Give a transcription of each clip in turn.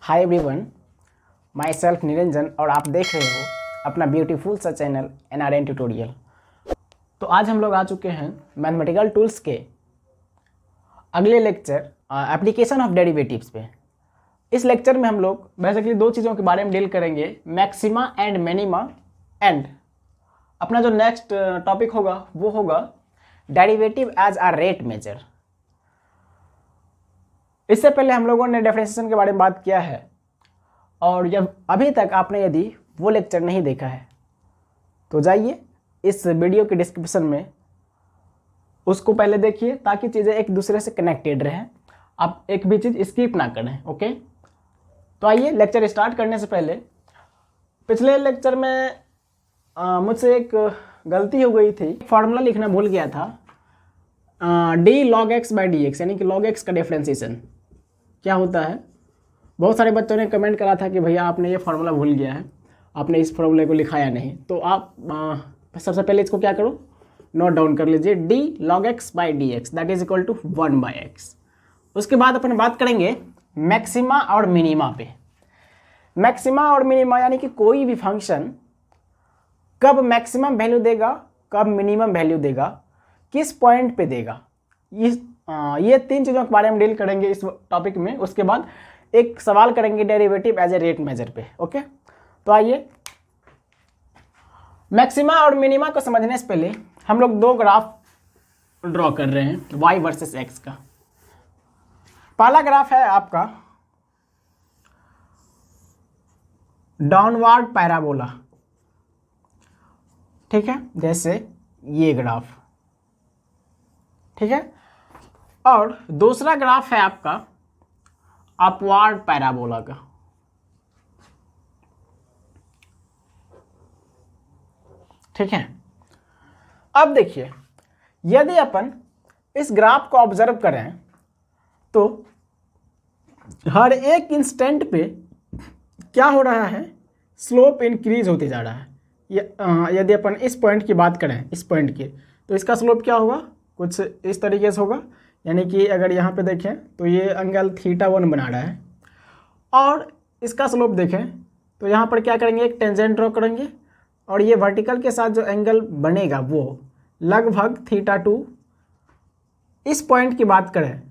Hi everyone, my self Niranjan और आप देख रहे हो अपना ब्यूटीफुल सा चैनल NRN ट्यूटोरियल। तो आज हम लोग आ चुके हैं मैथमेटिकल टूल्स के अगले लेक्चर एप्लीकेशन ऑफ डेरिवेटिव्स पे। इस लेक्चर में हम लोग बेसिकली दो चीज़ों के बारे में डील करेंगे, मैक्सिमा एंड मिनिमा, एंड अपना जो नेक्स्ट टॉपिक होगा वो होगा derivative as a rate measure. इससे पहले हम लोगों ने डिफरेंशिएशन के बारे में बात किया है, और जब अभी तक आपने यदि वो लेक्चर नहीं देखा है तो जाइए इस वीडियो के डिस्क्रिप्शन में उसको पहले देखिए, ताकि चीज़ें एक दूसरे से कनेक्टेड रहें, आप एक भी चीज़ स्किप ना करें। ओके, तो आइए लेक्चर स्टार्ट करने से पहले, पिछले लेक्चर में मुझसे एक गलती हो गई थी, फार्मूला लिखना भूल गया था, D log x by d x, यानी कि लॉग एक्स का डिफरेंशिएशन क्या होता है। बहुत सारे बच्चों ने कमेंट करा था कि भैया आपने ये फार्मूला भूल गया है, आपने इस फार्मूले को लिखाया नहीं। तो आप सबसे पहले इसको क्या करो, नोट डाउन कर लीजिए, d log x by d x that is equal to 1 by x. उसके बाद अपन बात करेंगे मैक्सिमा और मिनिमा पे। मैक्सिमा और मिनिमा यानी कि कोई भी फंक्शन कब मैक्सिमम वैल्यू देगा, कब मिनिमम वैल्यू देगा, किस पॉइंट पे देगा, ये तीन चीज़ों के बारे में डील करेंगे इस टॉपिक में। उसके बाद एक सवाल करेंगे derivative as a rate measure पे। ओके, तो आइए मैक्सिमा और मिनिमा को समझने से पहले हम लोग दो ग्राफ ड्रॉ कर रहे हैं, y वर्सेस x का। पहला ग्राफ है आपका डाउनवर्ड पैराबोला, ठीक है, जैसे ये ग्राफ, ठीक है। और दूसरा ग्राफ है आपका अपवार्ड पैराबोला का, ठीक है। अब देखिए, यदि अपन इस ग्राफ को ऑब्जर्व करें तो हर एक इंस्टेंट पे क्या हो रहा है, स्लोप इंक्रीज होते जा रहा है। यदि अपन इस पॉइंट की बात करें, इस पॉइंट की, तो इसका स्लोप क्या होगा, कुछ इस तरीके से होगा। यानी कि अगर यहाँ पे देखें तो ये एंगल θ1 बना रहा है, और इसका स्लोप देखें तो यहाँ पर क्या करेंगे, एक टेंजेंट ड्रॉ करेंगे, और ये वर्टिकल के साथ जो एंगल बनेगा वो लगभग θ2। इस पॉइंट की बात करें,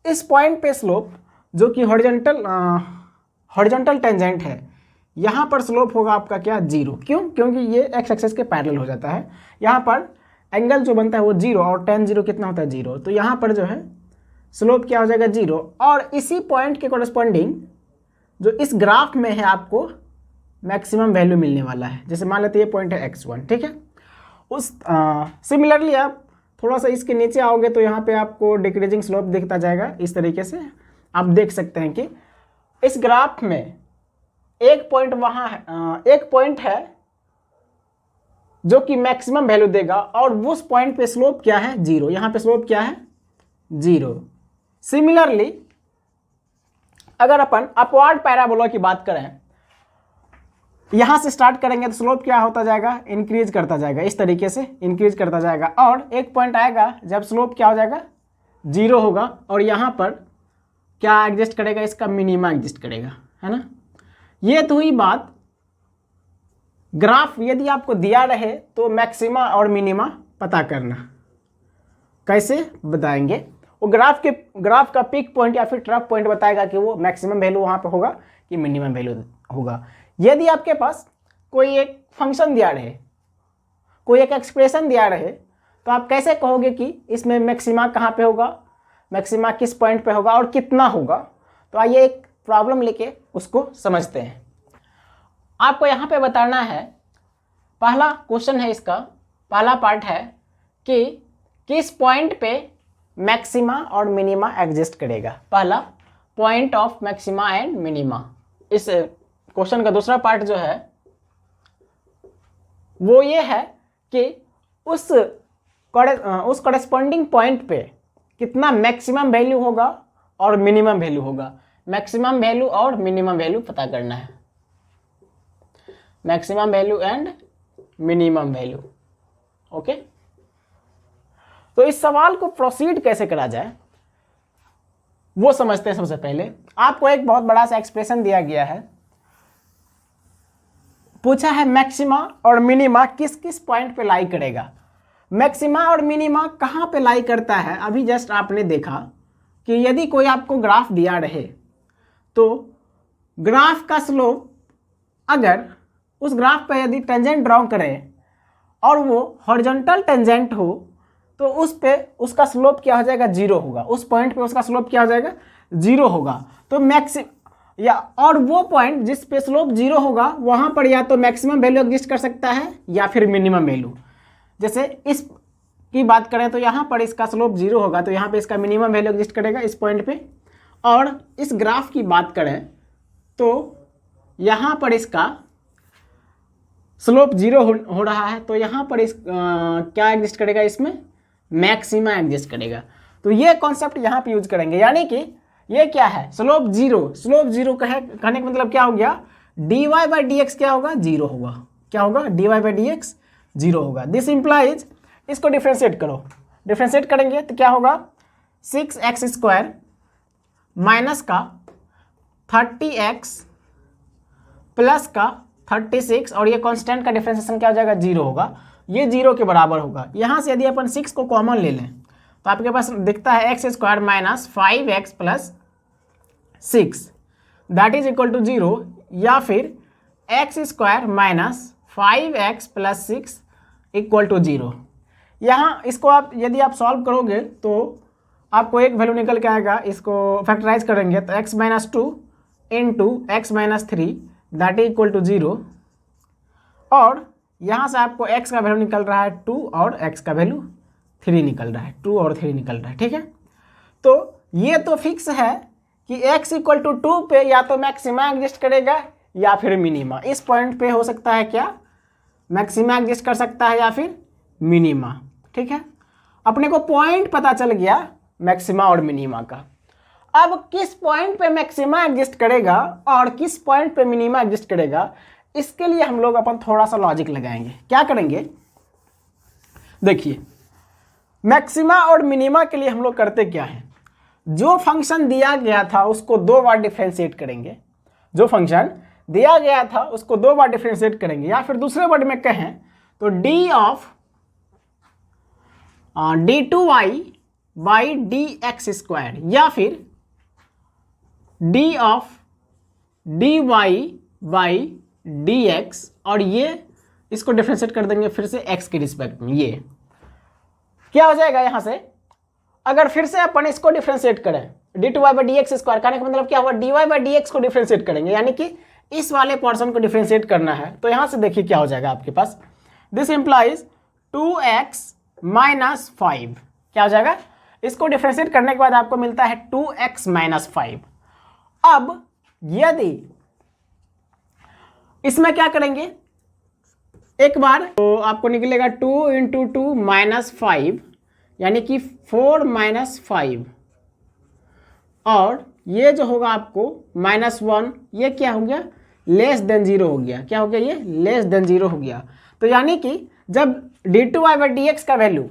इस पॉइंट पे स्लोप जो कि हॉरिजॉन्टल टेंजेंट है, यहाँ पर स्लोप होगा आपका क्या, 0। क्यों? क्योंकि ये एक्स एक्सिस के पैरेलल हो जाता है। यहाँ पर एंगल जो बनता है वो 0, और tan 0 कितना होता है, 0। तो यहाँ पर जो है स्लोप क्या हो जाएगा, 0। और इसी पॉइंट के कॉरेस्पॉन्डिंग जो इस ग्राफ में है आपको मैक्सिमम वैल्यू मिलने वाला है। जैसे मान लेते हैं ये पॉइंट है x1, ठीक है। उस सिमिलरली आप थोड़ा सा इसके नीचे आओगे तो यहाँ पे आपको डिक्रीजिंग स्लोप दिखता जाएगा। इस तरीके से आप देख सकते हैं कि इस ग्राफ में एक पॉइंट वहाँ है, एक पॉइंट है जो कि मैक्सिमम वैल्यू देगा, और उस पॉइंट पे स्लोप क्या है, 0। यहाँ पे स्लोप क्या है, 0। सिमिलरली अगर अपन अपवार्ड पैराबोला की बात करें, यहाँ से स्टार्ट करेंगे तो स्लोप क्या होता जाएगा, इंक्रीज करता जाएगा, इस तरीके से इंक्रीज करता जाएगा, और एक पॉइंट आएगा जब स्लोप क्या हो जाएगा, 0 होगा, और यहाँ पर क्या एग्जिस्ट करेगा, इसका मिनिमा एग्जिस्ट करेगा, है ना। ये तो हुई बात ग्राफ यदि आपको दिया रहे तो मैक्सिमा और मिनिमा पता करना। कैसे बताएंगे, वो ग्राफ का पीक पॉइंट या फिर ट्रफ पॉइंट बताएगा कि वो मैक्सिमम वैल्यू वहाँ पे होगा कि मिनिमम वैल्यू होगा। यदि आपके पास कोई एक फंक्शन दिया रहे, कोई एक एक्सप्रेशन दिया रहे, तो आप कैसे कहोगे कि इसमें मैक्सिमा कहाँ पे होगा, मैक्सिमा किस पॉइंट पे होगा और कितना होगा। तो आइए एक प्रॉब्लम लेके उसको समझते हैं। आपको यहाँ पे बताना है, पहला क्वेश्चन है इसका, पहला पार्ट है कि किस पॉइंट पे मैक्सिमा और मिनिमा एग्जिस्ट करेगा, पहला point of maxima and minima. इस क्वेश्चन का दूसरा पार्ट जो है वो ये है कि उस कॉरेस्पॉन्डिंग पॉइंट पे कितना मैक्सिमम वैल्यू होगा और मिनिमम वैल्यू होगा। मैक्सिमम वैल्यू और मिनिमम वैल्यू पता करना है, maximum value and minimum value. Okay, तो इस सवाल को प्रोसीड कैसे करा जाए, वो समझते हैं। सबसे पहले आपको एक बहुत बड़ा सा एक्सप्रेशन दिया गया है, पूछा है मैक्सिमा और मिनिमा किस किस पॉइंट पे लाई करेगा। मैक्सिमा और मिनिमा कहाँ पे लाई करता है, अभी जस्ट आपने देखा कि यदि कोई आपको ग्राफ दिया रहे तो ग्राफ का स्लोप, अगर उस ग्राफ पे यदि टेंजेंट ड्रॉ करें और वो हॉरिजॉन्टल टेंजेंट हो तो उस पे उसका स्लोप क्या हो जाएगा, जीरो होगा। उस पॉइंट पे उसका स्लोप क्या हो जाएगा, जीरो होगा। तो या और वो पॉइंट जिस पे स्लोप जीरो होगा वहाँ पर या तो मैक्सिमम वैल्यू एग्जिस्ट कर सकता है या फिर मिनिमम वैल्यू। जैसे इस की बात करें तो यहाँ पर इसका स्लोप जीरो होगा तो यहाँ पे इसका मिनिमम वैल्यू एग्जिस्ट करेगा इस पॉइंट पे। और इस ग्राफ की बात करें तो यहाँ पर इसका स्लोप जीरो हो रहा है तो यहाँ पर इस क्या एग्जिस्ट करेगा, इसमें मैक्सिमा एग्जिस्ट करेगा। तो ये कॉन्सेप्ट यहाँ पे यूज करेंगे, यानी कि ये क्या है, स्लोप जीरो। स्लोप जीरो कहने का मतलब क्या हो गया, d y by d x क्या होगा, जीरो होगा। क्या होगा, d y by d x zero होगा। दिस इंप्लाइज, इसको डिफ्रेंशिएट करो, डिफ्रेंशिएट करेंगे तो क्या होगा, 6x² माइनस का 30x प्लस का 36 और ये कांस्टेंट का डिफ्रेंशिएशन क्या हो जाएगा, जीरो होगा। ये जीरो के बराबर होगा। यहाँ से यदि अपन 6 को कॉमन ले लें तो आपके पास दिखता है x² minus 5x plus 6 that is equal to zero, या फिर x² minus 5x plus 6 equal to zero. यहाँ इसको आप यदि आप सॉल्व करोगे तो आपको एक वैल्यू निकल के आएगा। इसको फैक्टराइज करेंगे तो x minus 2 into x minus 3 that is equal to zero, और यहाँ से आपको x का वैल्यू निकल रहा है 2 और x का वैल्यू 3 निकल रहा है, 2 और 3 निकल रहा है। ठीक है, तो ये तो फिक्स है कि x इक्वल टू 2 पे या तो मैक्सिमा एग्जिस्ट करेगा या फिर मिनिमा। इस पॉइंट पे हो सकता है क्या, मैक्सिमा एग्जिस्ट कर सकता है या फिर मिनिमा। ठीक है, अपने को पॉइंट पता चल गया मैक्सिमा और मिनिमा का। अब किस पॉइंट पे मैक्सिमा एग्जिस्ट करेगा और किस पॉइंट पे मिनिमा एग्जिस्ट करेगा, इसके लिए हम लोग अपन थोड़ा सा लॉजिक लगाएंगे। क्या करेंगे, देखिए मैक्सिमा और मिनिमा के लिए हम लोग करते क्या है, जो फंक्शन दिया गया था उसको 2 बार डिफरेंशिएट करेंगे। जो फंक्शन दिया गया था उसको 2 बार डिफरेंशिएट करेंगे, या फिर दूसरे वर्ड में कहें तो D of d2y by dx² या फिर D of dy by dx, और ये इसको डिफरेंशिएट कर देंगे फिर से x के रिस्पेक्ट में। ये क्या हो जाएगा, यहाँ से अगर फिर से अपन इसको डिफरेंशिएट करें d2y बाई dx² करने का मतलब क्या हुआ, dy बाई dx को डिफरेंशिएट करेंगे, यानी कि इस वाले पोर्शन को डिफरेंशिएट करना है। तो यहाँ से देखिए क्या हो जाएगा आपके पास, दिस इंप्लाइज 2x माइनस 5 क्या हो जाएगा, इसको डिफरेंशिएट करने के बाद आपको मिलता है 2x माइनस 5। अब यदि इसमें क्या करेंगे, एक बार तो आपको निकलेगा 2 इंटू 2 माइनस 5 यानी कि 4 माइनस 5, और ये जो होगा आपको -1, ये क्या हो गया, लेस देन 0 हो गया। क्या हो गया, ये लेस देन 0 हो गया। तो यानी कि जब d2y बाई dx का वैल्यू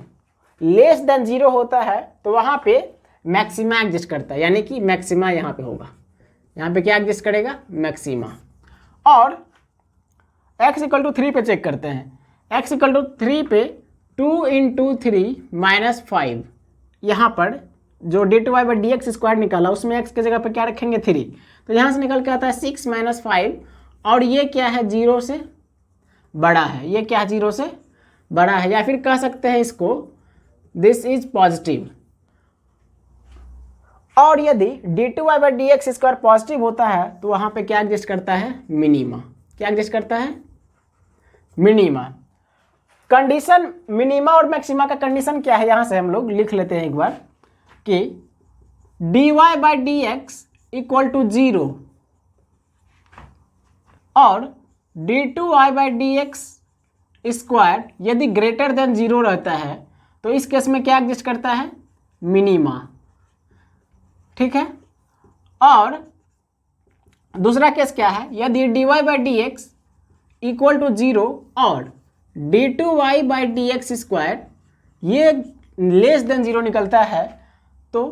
लेस देन 0 होता है तो वहाँ पे मैक्सिमा एग्जिस्ट करता है, यानी कि मैक्सिमा यहाँ पे होगा। यहाँ पे क्या एग्जिस्ट करेगा, मैक्सिमा। और x इक्वल टू 3 पे चेक करते हैं। x इक्वल टू 3 पे 2 इंटू 3 माइनस 5, यहाँ पर जो d2y बाई dx² निकाला उसमें x के जगह पे क्या रखेंगे, 3। तो यहाँ से निकल के आता है 6 माइनस 5, और ये क्या है, 0 से बड़ा है। ये क्या है, 0 से बड़ा है, या फिर कह सकते हैं इसको दिस इज पॉजिटिव। और यदि d2y बाई dx² पॉजिटिव होता है तो वहाँ पे क्या एग्जिस्ट करता है, मिनिमा। क्या एग्जिस्ट करता है, मिनिमा। कंडीशन मिनिमा और मैक्सिमा का कंडीशन क्या है, यहाँ से हम लोग लिख लेते हैं एक बार कि dy by dx equal to 0 और d2y बाई dx² यदि ग्रेटर देन 0 रहता है तो इस केस में क्या एग्जिस्ट करता है, मिनिमा। ठीक है, और दूसरा केस क्या है, यदि dy by dx equal to 0 और d2y बाई dx² ये लेस देन 0 निकलता है तो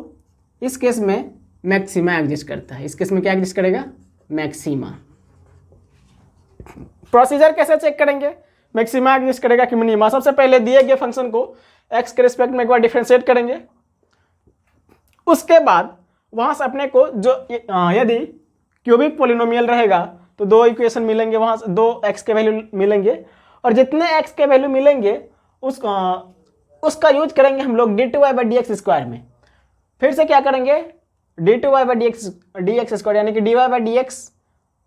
इस केस में मैक्सिमा एग्जिस्ट करता है। इस केस में क्या एग्जिस्ट करेगा? मैक्सिमा। प्रोसीजर कैसे चेक करेंगे मैक्सिमा एग्जिस्ट करेगा कि मिनिमा? सबसे पहले दिए गए फंक्शन को x के रिस्पेक्ट में एक बार डिफरेंशिएट करेंगे, उसके बाद वहां से अपने को जो यदि क्यूबिक पोलिनोमियल रहेगा तो दो इक्वेशन मिलेंगे, वहां से दो x के वैल्यू मिलेंगे, और जितने x के वैल्यू मिलेंगे उसका यूज करेंगे हम लोग d2y/dx² में। फिर से क्या करेंगे? d2y/dx² यानी कि dy/dx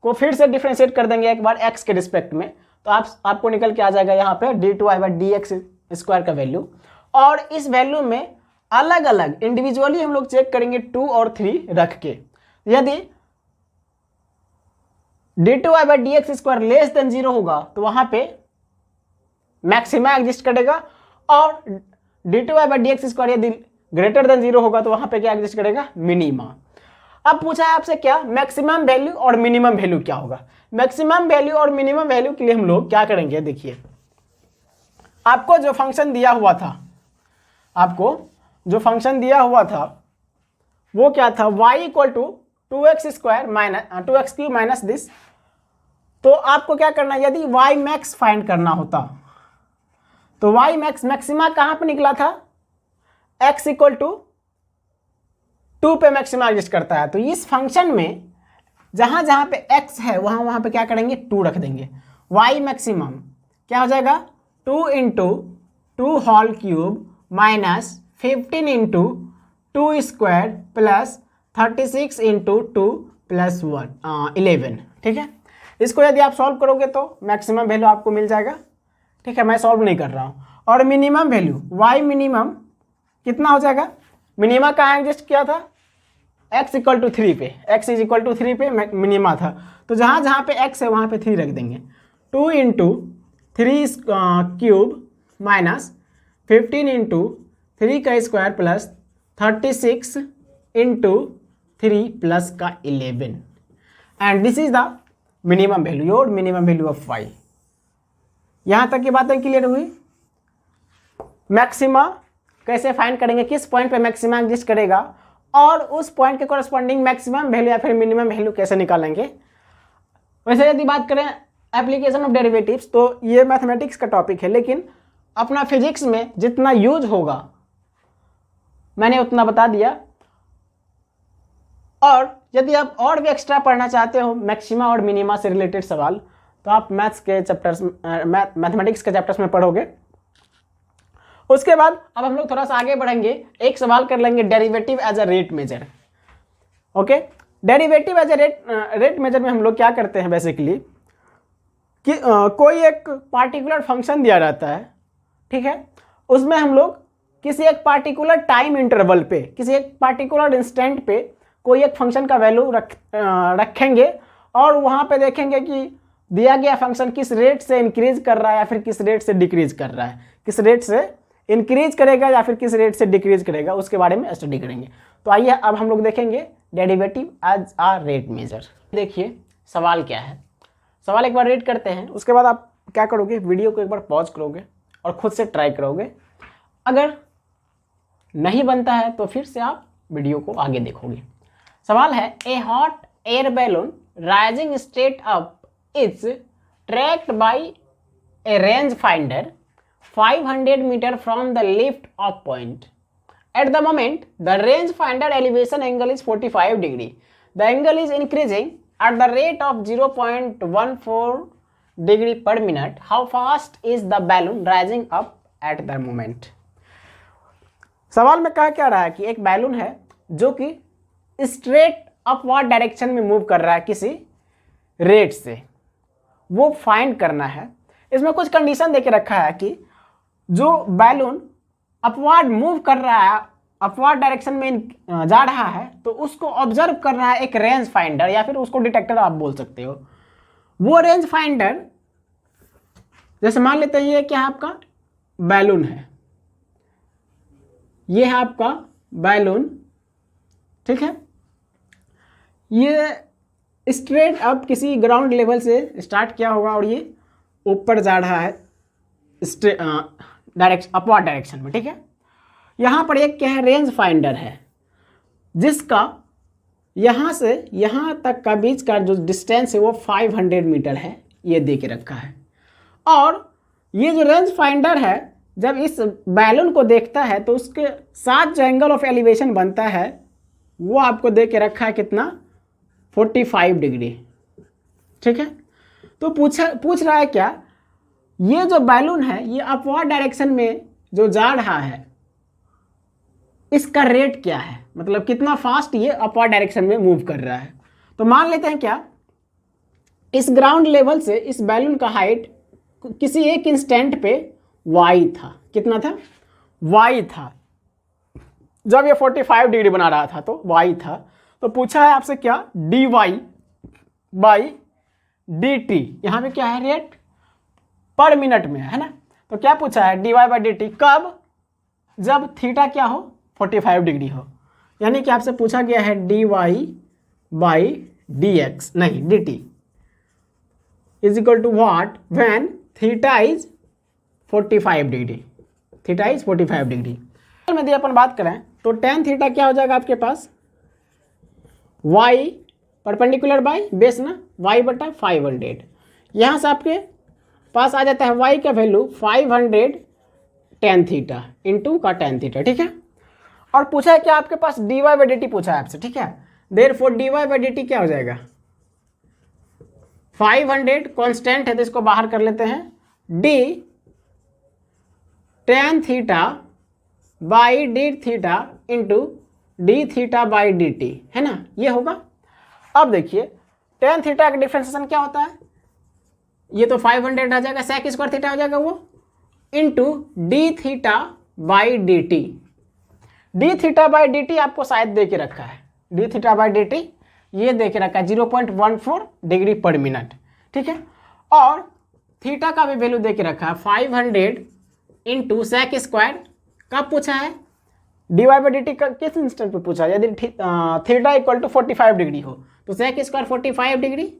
को फिर से डिफरेंशिएट कर देंगे एक बार x के रिस्पेक्ट में, तो आपको निकल के आ जाएगा यहाँ पे d2y/dx² का वैल्यू। और इस वैल्यू में अलग अलग इंडिविजुअली हम लोग चेक करेंगे 2 और 3 रख के। यदि d2y/dx² लेस देन 0 होगा तो वहां पे मैक्सिमा एग्जिस्ट करेगा, और d2y/dx² यदि ग्रेटर देन 0 होगा तो वहां पे क्या एग्जिस्ट करेगा? मिनिमा। अब पूछा है आपसे क्या? मैक्सिमम वैल्यू और मिनिमम वैल्यू क्या होगा? मैक्सिमम वैल्यू और मिनिमम वैल्यू के लिए हम लोग क्या करेंगे? देखिए, आपको जो फंक्शन दिया हुआ था वो क्या था? y = 2x³ minus this. तो आपको क्या करना है? यदि y मैक्स फाइंड करना होता तो y मैक्सिमा कहां पे निकला था? x = 2 पे मैक्सिमा एग्जिस्ट करता है। तो इस फंक्शन में जहां जहां पे x है वहां पे क्या करेंगे? 2 रख देंगे। y मैक्सिमम क्या हो जाएगा? 2 × 2 whole cube minus 15 × 2² plus 36 × 2 plus 11। ठीक है, इसको यदि आप सॉल्व करोगे तो मैक्सिमम वैल्यू आपको मिल जाएगा। ठीक है, मैं सॉल्व नहीं कर रहा हूँ। और मिनिमम वैल्यू y मिनिमम कितना हो जाएगा? मिनिमा कहाँ एग्जिस्ट किया था? x = 3 पे, x = 3 पे मिनिमा था। तो जहाँ जहाँ पे x है वहाँ पे 3 रख देंगे। 2 × 3³ माइनस 15 × 3² प्लस 36 × 3 प्लस का 11, and this is the minimum value, your minimum value of y। यहाँ तक की बातें क्लियर हुई? मैक्सिमा कैसे फाइंड करेंगे, किस पॉइंट पे मैक्सिमा एग्जिस्ट करेगा, और उस पॉइंट के कॉरस्पॉन्डिंग मैक्सिमम वैल्यू या फिर मिनिमम वैल्यू कैसे निकालेंगे। वैसे यदि बात करें एप्लीकेशन ऑफ डेरिवेटिव्स तो ये मैथमेटिक्स का टॉपिक है, लेकिन अपना फिजिक्स में जितना यूज होगा मैंने उतना बता दिया। और यदि आप और भी एक्स्ट्रा पढ़ना चाहते हो मैक्सिमा और मिनिमा से रिलेटेड सवाल, तो आप मैथमेटिक्स के चैप्टर्स में पढ़ोगे। उसके बाद अब हम लोग थोड़ा सा आगे बढ़ेंगे, एक सवाल कर लेंगे derivative as a rate measure. Okay, derivative as a rate measure में हम लोग क्या करते हैं बेसिकली कि कोई एक पार्टिकुलर फंक्शन दिया रहता है, ठीक है, उसमें हम लोग किसी एक पार्टिकुलर टाइम इंटरवल पे, किसी एक पार्टिकुलर इंस्टेंट पे कोई एक फंक्शन का वैल्यू रखेंगे, और वहाँ पे देखेंगे कि दिया गया फंक्शन किस रेट से इंक्रीज कर रहा है या फिर किस रेट से डिक्रीज कर रहा है, किस रेट से इंक्रीज करेगा या फिर किस रेट से डिक्रीज करेगा, उसके बारे में स्टडी करेंगे। तो आइए अब हम लोग देखेंगे डेरिवेटिव एज आ रेट मेजर। देखिए सवाल क्या है, सवाल एक बार रीड करते हैं, उसके बाद आप क्या करोगे, वीडियो को एक बार पॉज करोगे और खुद से ट्राई करोगे। अगर नहीं बनता है तो फिर से आप वीडियो को आगे देखोगे। सवाल है, a hot air balloon rising straight up is tracked by a range finder 500 meter from the lift off point. At the moment, the range finder elevation angle is 45 degree. The angle is increasing at the rate of 0.14 degree per minute. How fast is the balloon rising up at the moment? सवाल में कहा क्या रहा है कि एक balloon है जो कि स्ट्रेट अपवर्ड डायरेक्शन में मूव कर रहा है किसी रेट से, वो फाइंड करना है। इसमें कुछ कंडीशन देके रखा है कि जो बैलून अपवर्ड मूव कर रहा है, अपवर्ड डायरेक्शन में जा रहा है, तो उसको ऑब्जर्व कर रहा है एक रेंज फाइंडर या फिर उसको डिटेक्टर आप बोल सकते हो। वो रेंज फाइंडर जैसे मान लेते हैं ये क्या है, आपका बैलून है, ये है आपका बैलून, ठीक है, ये स्ट्रेट अप किसी ग्राउंड लेवल से स्टार्ट किया होगा और ये ऊपर जा रहा है अपवर्ड डायरेक्शन में, ठीक है। यहाँ पर एक क्या है, रेंज फाइंडर है, जिसका यहाँ से यहाँ तक का बीच का जो डिस्टेंस है वो 500 मीटर है, ये दे के रखा है। और ये जो रेंज फाइंडर है जब इस बैलून को देखता है तो उसके साथ जो एंगल ऑफ एलिवेशन बनता है वो आपको दे के रखा है कितना, 45 डिग्री। ठीक है, तो पूछ रहा है क्या, ये जो बैलून है ये अपवर्ड डायरेक्शन में जो जा रहा है इसका रेट क्या है, मतलब कितना फास्ट ये अपवर्ड डायरेक्शन में मूव कर रहा है। तो मान लेते हैं क्या, इस ग्राउंड लेवल से इस बैलून का हाइट किसी एक इंस्टेंट पे y था। कितना था, y था। जब ये 45 डिग्री बना रहा था तो y था। तो पूछा है आपसे क्या, dy बाई dt, यहाँ पे क्या है, रेट पर मिनट में है ना। तो क्या पूछा है, dy बाई dt कब, जब थीटा क्या हो, 45 डिग्री हो। यानी कि आपसे पूछा गया है dy बाई dx नहीं dt is equal to what when theta is 45 degree, theta is 45 degree. में यदि अपन बात करें तो tan थीटा क्या हो जाएगा आपके पास, y परपेंडिकुलर बाई बेस ना, y बटा 500। यहाँ से आपके पास आ जाता है y का वैल्यू 500 tan थीटा इंटू का tan थीटा। ठीक है, और पूछा है क्या आपके पास dy बाई dt पूछा है आपसे। ठीक है, देयरफॉर dy बाई dt क्या हो जाएगा, 500 कांस्टेंट है तो इसको बाहर कर लेते हैं, d tan theta by D theta into d theta by d T, है ना, ये होगा। अब देखिए tan थीटा का डिफ्रेंसिएशन क्या होता है, ये तो 500 आ जाएगा, sec स्क्वायर थीटा हो जाएगा वो, into d theta by d T. D theta by d t आपको शायद दे के रखा है, D theta by d T ये दे के रखा है 0.14 डिग्री पर मिनट। ठीक है, और थीटा का भी वैल्यू दे के रखा है 500 इंटू सेक स्क्वायर। कब पूछा है, d y by d t किस इंस्टेंट पे पूछा है, यदि थीटा इक्वल टू 45 डिग्री हो तो sec square 45 degree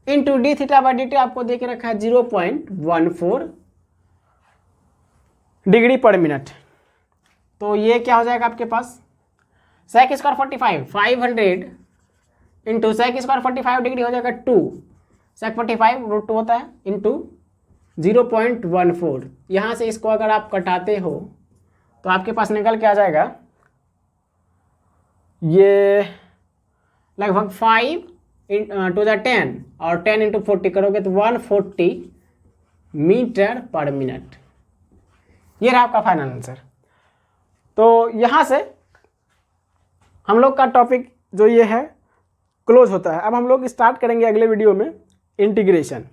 into d theta by d t आपको दे के रखा है 0.14 डिग्री पर मिनट। तो ये क्या हो जाएगा आपके पास, sec square 45 500 into sec square 45 degree हो जाएगा 2, सेक 45 √2 होता है इंटू 0.14। यहाँ से इसको अगर आप कटाते हो तो आपके पास निकल के आ जाएगा ये लगभग 5 टू द 10 और 10 इंटू 40 करोगे तो 140 मीटर पर मिनट। ये रहा आपका फाइनल आंसर। तो यहाँ से हम लोग का टॉपिक जो ये है क्लोज होता है। अब हम लोग स्टार्ट करेंगे अगले वीडियो में इंटीग्रेशन।